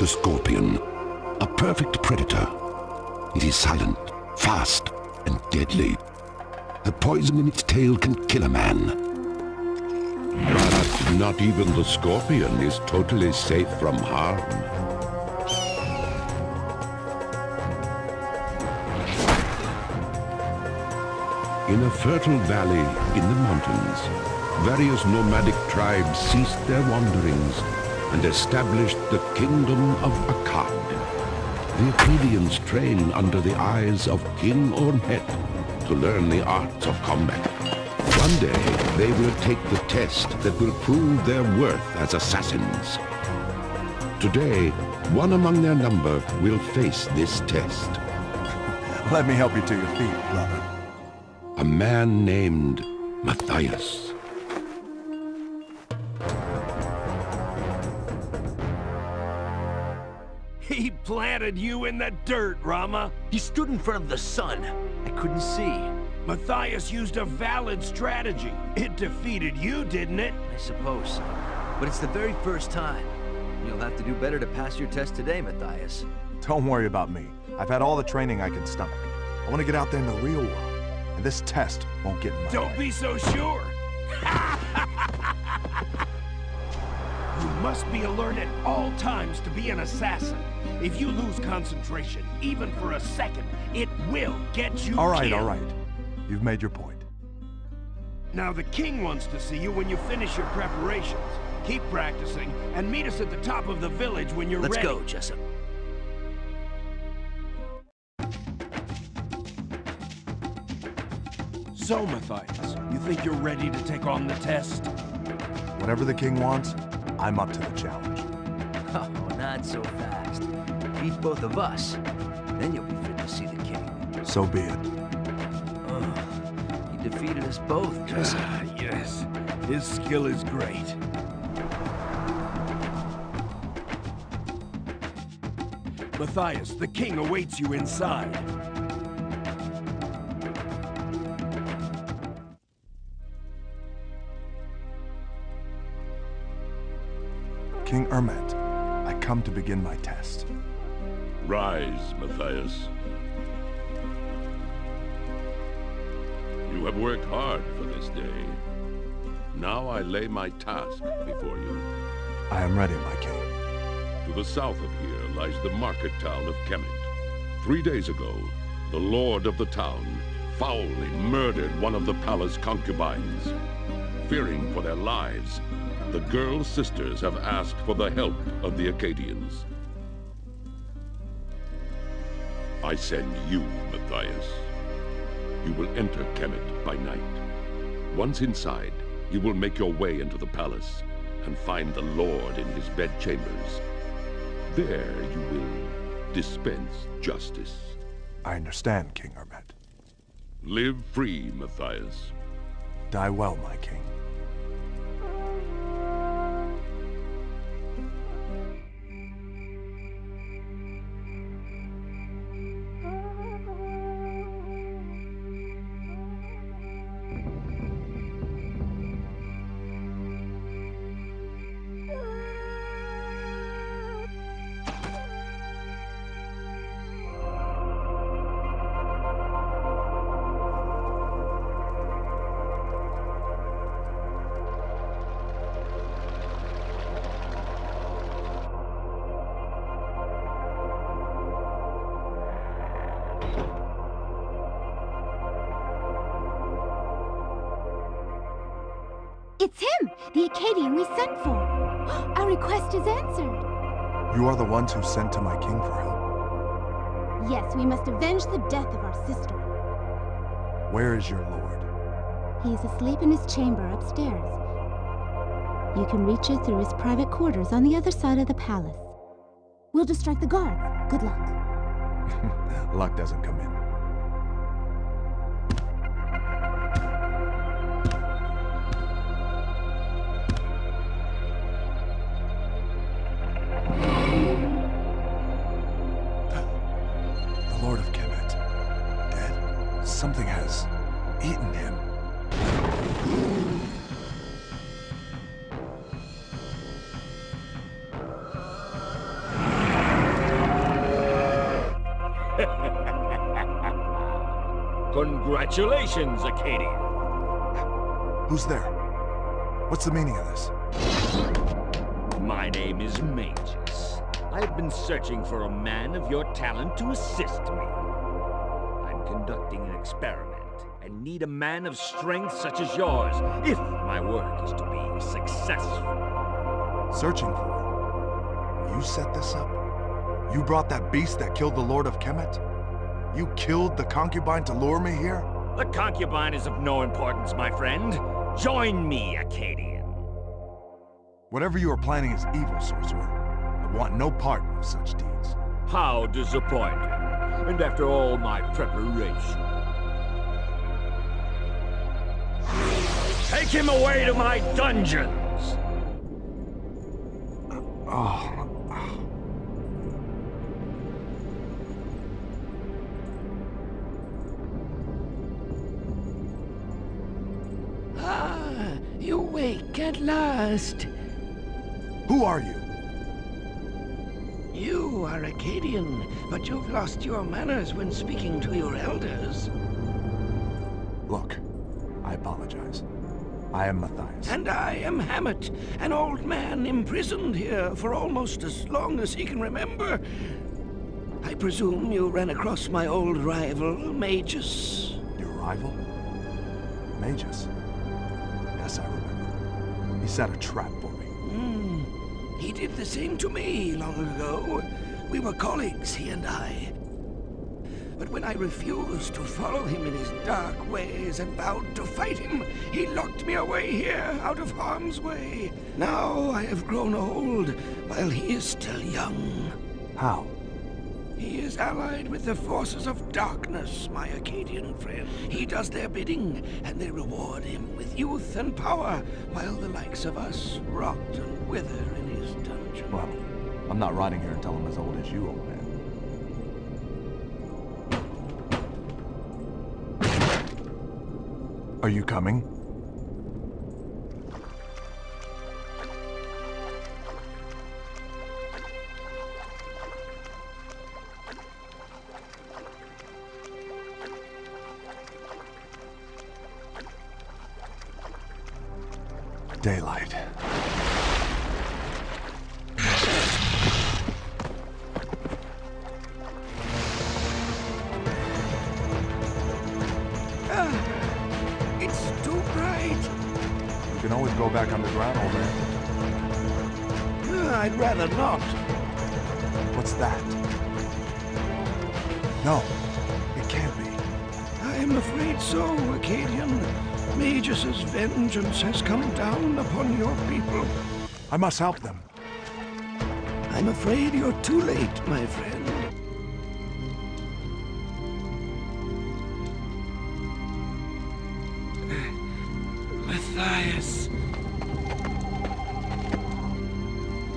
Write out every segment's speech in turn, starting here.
the scorpion, a perfect predator. It is silent, fast, and deadly. The poison in its tail can kill a man. But not even the scorpion is totally safe from harm. In a fertile valley in the mountains, various nomadic tribes ceased their wanderings and established the kingdom of Akkad. The Akkadians train under the eyes of King URMHET to learn the arts of combat. One day, they will take the test that will prove their worth as assassins. Today, one among their number will face this test. Let me help you to your feet, brother. A man named Matthias. He planted you in the dirt, Rama. He stood in front of the sun. I couldn't see. Matthias used a valid strategy. It defeated you, didn't it? I suppose so. But it's the very first time. You'll have to do better to pass your test today, Matthias. Don't worry about me. I've had all the training I can stomach. I want to get out there in the real world. And this test won't get in my Don't way. be so sure. You must be alert at all times to be an assassin. If you lose concentration, even for a second, it will get you All right, killed. all right. You've made your point. Now the king wants to see you when you finish your preparations. Keep practicing, and meet us at the top of the village when you're Let's ready. go, Jessup. So, Matthias, you think you're ready to take on the test? Whatever the king wants, I'm up to the challenge. Oh, not so fast. Beat both of us. Then you'll be fit to see the king. So be it. He defeated us both, Jessup. Yes. His skill is great. Matthias, the king awaits you inside. King URMHET, I come to begin my test. Rise, Matthias. You have worked hard for this day. Now I lay my task before you. I am ready, my king. To the south of here lies the market town of HAMMET. 3 days ago, the lord of the town foully murdered one of the palace concubines. Fearing for their lives, the girl's sisters have asked for the help of the Akkadians. I send you, Matthias. You will enter HAMMET by night. Once inside, you will make your way into the palace and find the Lord in his bedchambers. There you will dispense justice. I understand, King URMHET. Live free, Matthias. Die well, my king. It's him! The Akkadian we sent for! Our request is answered! You are the ones who sent to my king for help. Yes, we must avenge the death of our sister. Where is your lord? He is asleep in his chamber upstairs. You can reach it through his private quarters on the other side of the palace. We'll distract the guards. Good luck. Luck doesn't come in. The Lord of HAMMET, dead? Something has eaten him. Congratulations, Akkadian. Who's there? What's the meaning of this? My name is Magus. I've been searching for a man of your talent to assist me. I'm conducting an experiment and need a man of strength such as yours if my work is to be successful. Searching for him? You set this up? You brought that beast that killed the Lord of Kemet? You killed the concubine to lure me here? The concubine is of no importance, my friend. Join me, Akkadian. Whatever you are planning is evil, sorcerer. I want no part of such deeds. How disappointing. And after all my preparation. Take him away to my dungeons! Ah, you wake at last. Who are you? You are Akkadian, but you've lost your manners when speaking to your elders. Look, I apologize. I am Matthias. And I am HAMMET, an old man imprisoned here for almost as long as he can remember. I presume you ran across my old rival, Magus. Your rival? Magus? Yes, I remember. He set a trap for me. He did the same to me long ago. We were colleagues, he and I. But when I refused to follow him in his dark ways and vowed to fight him, he locked me away here, out of harm's way. Now I have grown old, while he is still young. How? He is allied with the forces of darkness, my Akkadian friend. He does their bidding, and they reward him with youth and power, while the likes of us rot and wither in his dungeon. Well, I'm not riding here until I'm as old as you, old man. Are you coming? Daylight. It's too bright. You can always go back underground, old man. I'd rather not. What's that? No, it can't be. I am afraid so, Akkadian. Magus's vengeance has come down upon your people. I must help them. I'm afraid you're too late, my friend. Matthias.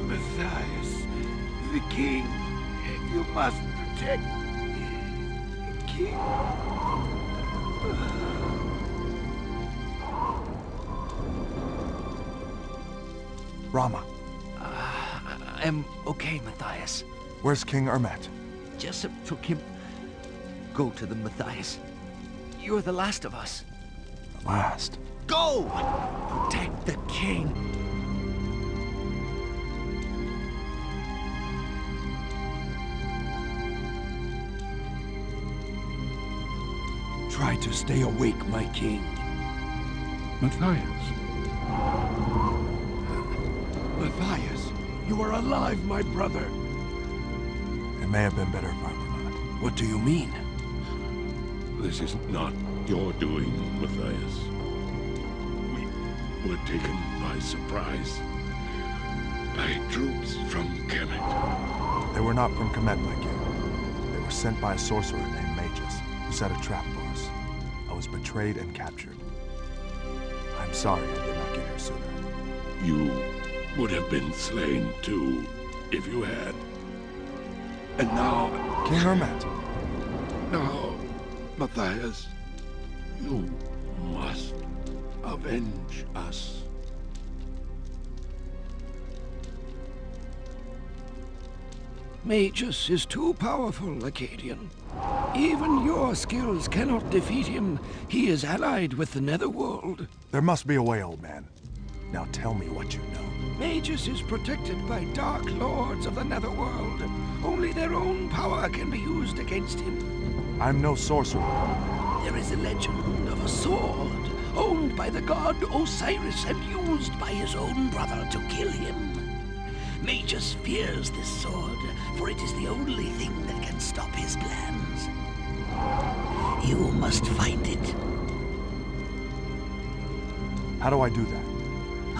Matthias, the king. You must protect the king. Rama, I'm okay, Matthias. where's King URMHET? Jessup took him. Go to them, Matthias. You're the last of us. The last. Go! Protect the king. Try to stay awake, my king. Matthias. Matthias, you are alive, my brother. It may have been better if I were not. What do you mean? This is not your doing, Matthias. We were taken by surprise by troops from Kemet. They were not from Kemet, my king. They were sent by a sorcerer named Magus, who set a trap for us. I was betrayed and captured. I'm sorry I did not get here sooner. You would have been slain too, if you had. And now, King URMHET, now, Matthias, you must avenge us. Magus is too powerful, Akkadian. Even your skills cannot defeat him. He is allied with the Netherworld. There must be a way, old man. Now tell me what you know. Magus is protected by dark lords of the Netherworld. Only their own power can be used against him. I'm no sorcerer. There is a legend of a sword owned by the god Osiris and used by his own brother to kill him. Magus fears this sword, for it is the only thing that can stop his plans. You must find it. How do I do that?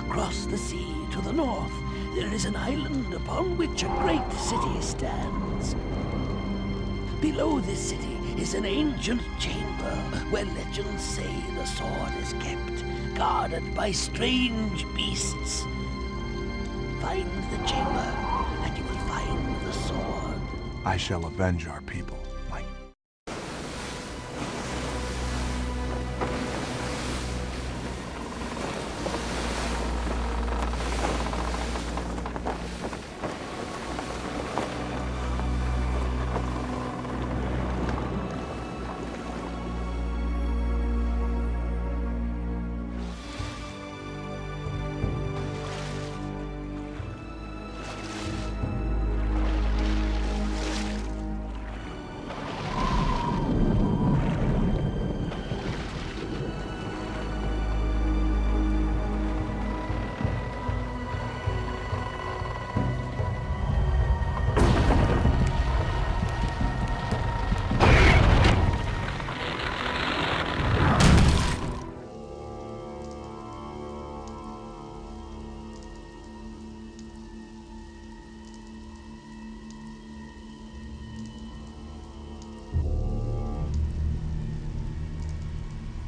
Across the sea to the north, there is an island upon which a great city stands. Below this city is an ancient chamber where legends say the sword is kept, guarded by strange beasts. Find the chamber, and you will find the sword. I shall avenge our people.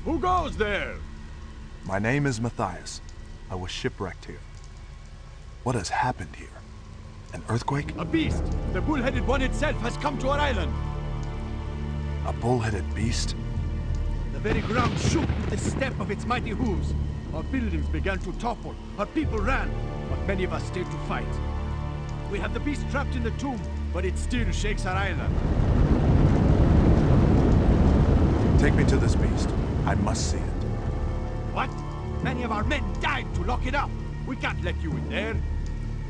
Who goes there? My name is Matthias. I was shipwrecked here. What has happened here? An earthquake? A beast! The bull-headed one itself has come to our island! A bull-headed beast? The very ground shook with the step of its mighty hooves. Our buildings began to topple, our people ran, but many of us stayed to fight. We have the beast trapped in the tomb, but it still shakes our island. Take me to this beast. I must see it. What? Many of our men died to lock it up. We can't let you in there.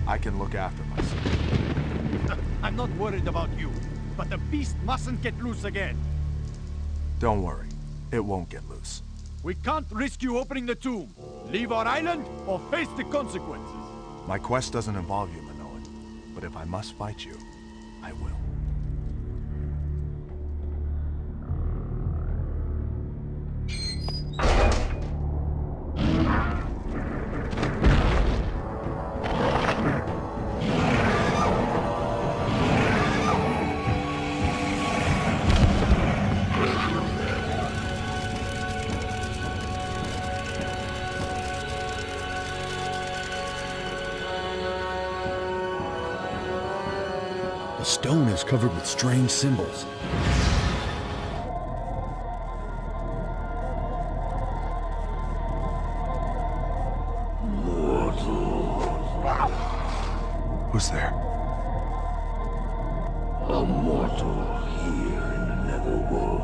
I can look after myself. I'm not worried about you, but the beast mustn't get loose again. Don't worry. It won't get loose. We can't risk you opening the tomb. Leave our island or face the consequences. My quest doesn't involve you, MINOAN. But if I must fight you, I will. The stone is covered with strange symbols. Who's there? A mortal here in the Netherworld.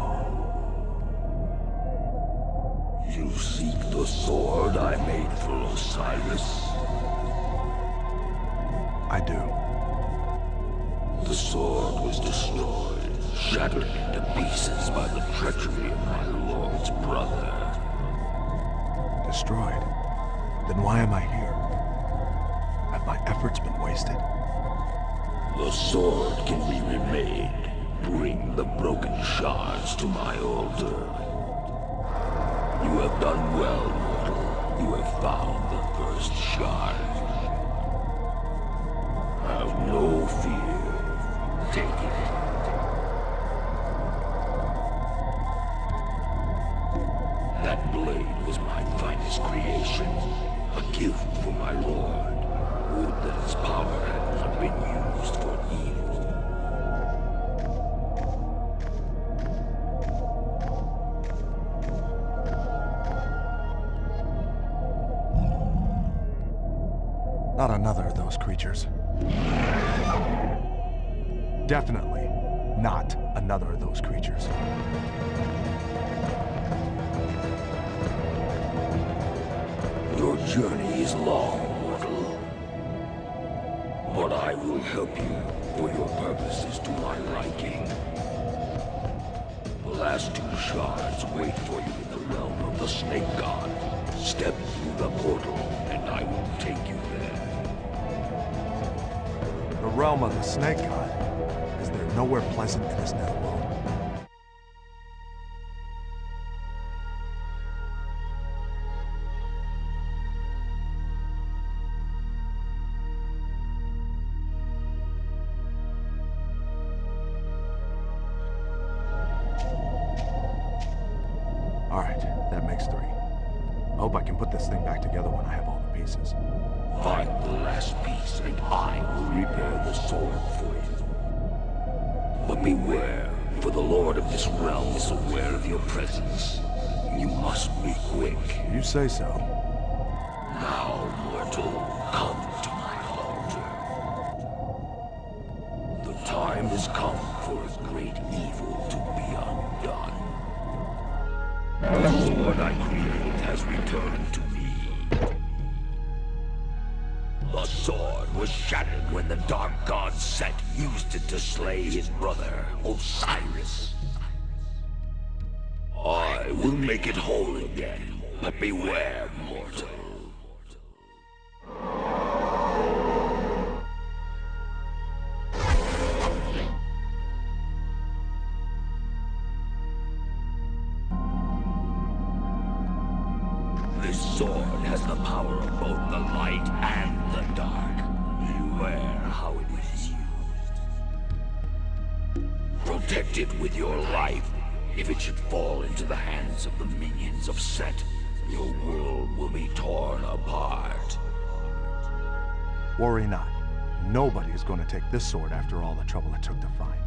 You seek the sword I made for Osiris? I do. The sword was destroyed, shattered into pieces by the treachery of my lord's brother. Destroyed? Then why am I here? Have my efforts been wasted? The sword can be remade. Bring the broken shards to my altar. You have done well, mortal. You have found the first shard. Have no fear. Take it. That blade was my finest creation. A gift from my lord. Would that its power had not been used for evil. Not another of those creatures. Definitely not another of those creatures. Your journey is long, mortal. But I will help you, for your purpose is to my liking. The last 2 shards wait for you in the realm of the Snake God. Step through the portal, and I will take you there. The realm of the Snake God? Is there nowhere pleasant in this netherworld? Alright, that makes 3. I hope I can put this thing back together when I have all the pieces. Find the last piece, and I will repair the sword for you. But beware, for the Lord of this realm is aware of your presence. You must be quick. You say so. Now, mortal, come to my altar. The time has come for a great evil to be undone. The sword I created has returned to me. The sword was shattered when the Dark God Set used it to slay his brother, Osiris. I will make it whole again, but beware, mortal. This sword has the power of both the light and the dark. Beware how it is used. Protect it with your life. If it should fall into the hands of the minions of Set, your world will be torn apart. Worry not. Nobody is going to take this sword after all the trouble it took to find.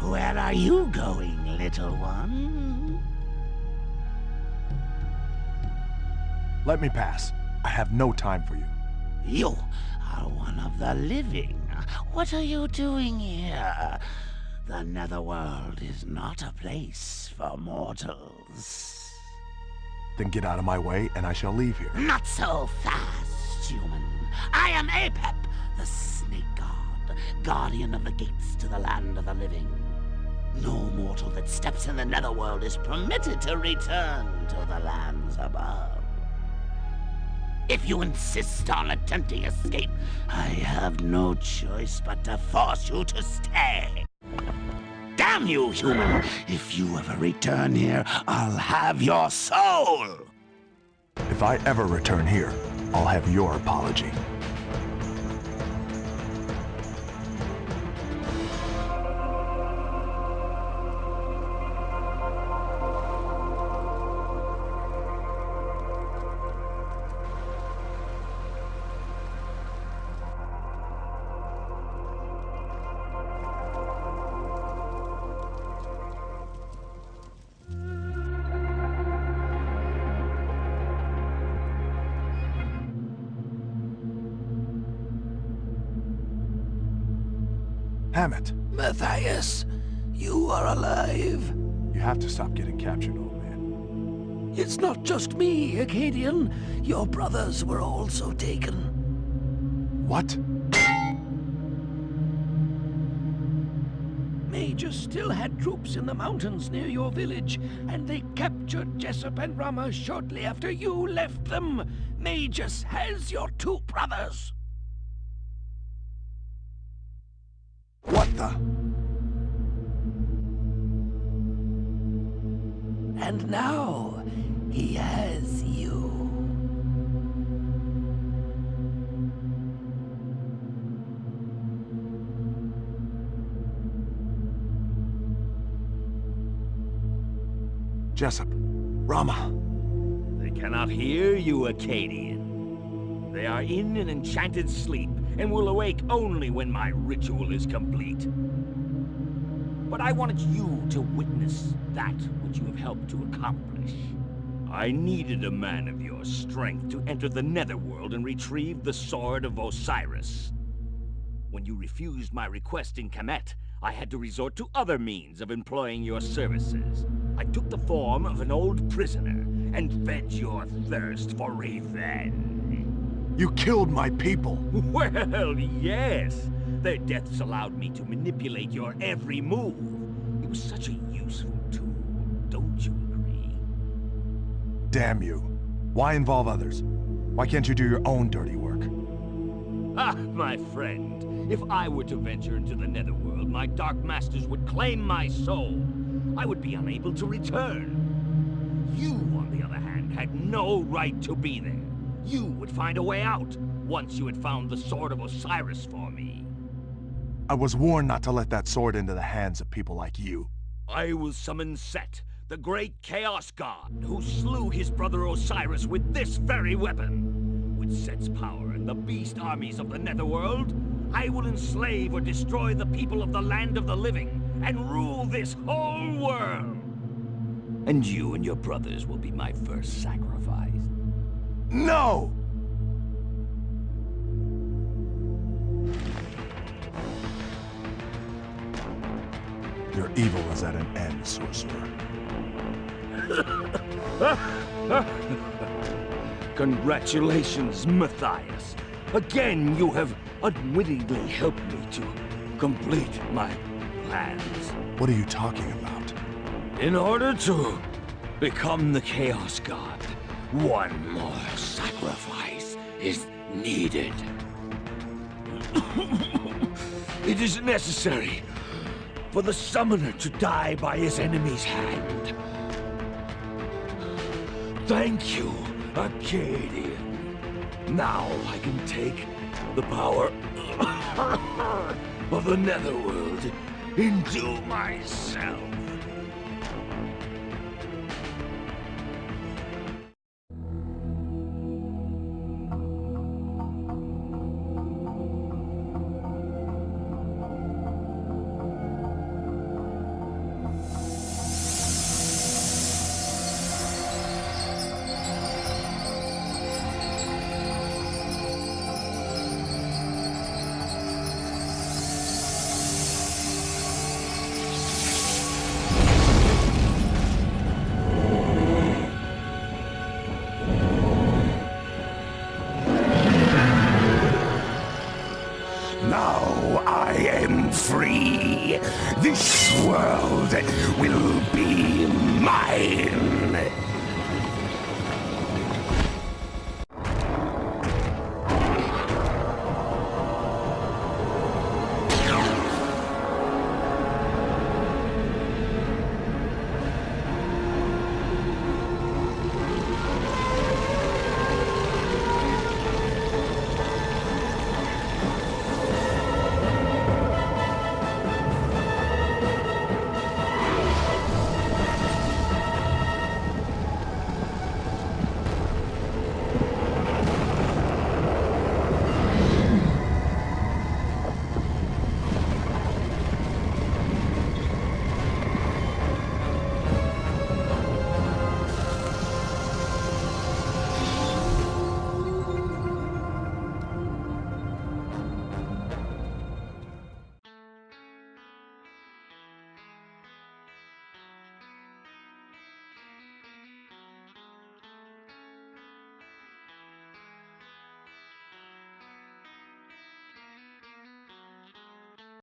Where are you going, little one? Let me pass. I have no time for you. You are one of the living. What are you doing here? The Netherworld is not a place for mortals. Then get out of my way, and I shall leave here. Not so fast, human. I am Apep, the Snake God, guardian of the gates to the land of the living. No mortal that steps in the Netherworld is permitted to return to the lands above. If you insist on attempting escape, I have no choice but to force you to stay. Damn you, human! If you ever return here, I'll have your soul! If I ever return here, I'll have your apology. HAMMET! Matthias, you are alive. You have to stop getting captured, old man. It's not just me, Akkadian. Your brothers were also taken. What? Magus still had troops in the mountains near your village, and they captured Jessup and Rama shortly after you left them. Magus has your 2 brothers. What the? And now, he has you. Jessup. Rama. They cannot hear you, Akkadian. They are in an enchanted sleep, and will awake only when my ritual is complete. But I wanted you to witness that which you have helped to accomplish. I needed a man of your strength to enter the Netherworld and retrieve the Sword of Osiris. When you refused my request in HAMMET, I had to resort to other means of employing your services. I took the form of an old prisoner and fed your thirst for revenge. You killed my people! Well, yes. Their deaths allowed me to manipulate your every move. It was such a useful tool, don't you agree? Damn you. Why involve others? Why can't you do your own dirty work? Ah, my friend. If I were to venture into the Netherworld, my Dark Masters would claim my soul. I would be unable to return. You, on the other hand, had no right to be there. You would find a way out once you had found the Sword of Osiris for me. I was warned not to let that sword into the hands of people like you. I will summon Set, the great Chaos God, who slew his brother Osiris with this very weapon. With Set's power and the beast armies of the Netherworld, I will enslave or destroy the people of the land of the living and rule this whole world. And you and your brothers will be my first sacrifice. No! Your evil is at an end, sorcerer. Congratulations, Matthias. Again, you have unwittingly helped me to complete my plans. What are you talking about? In order to become the Chaos God, one more sacrifice is needed. It is necessary for the summoner to die by his enemy's hand. Thank you, Akkadian. Now I can take the power of the Netherworld into myself. Now I am free. This world will be mine.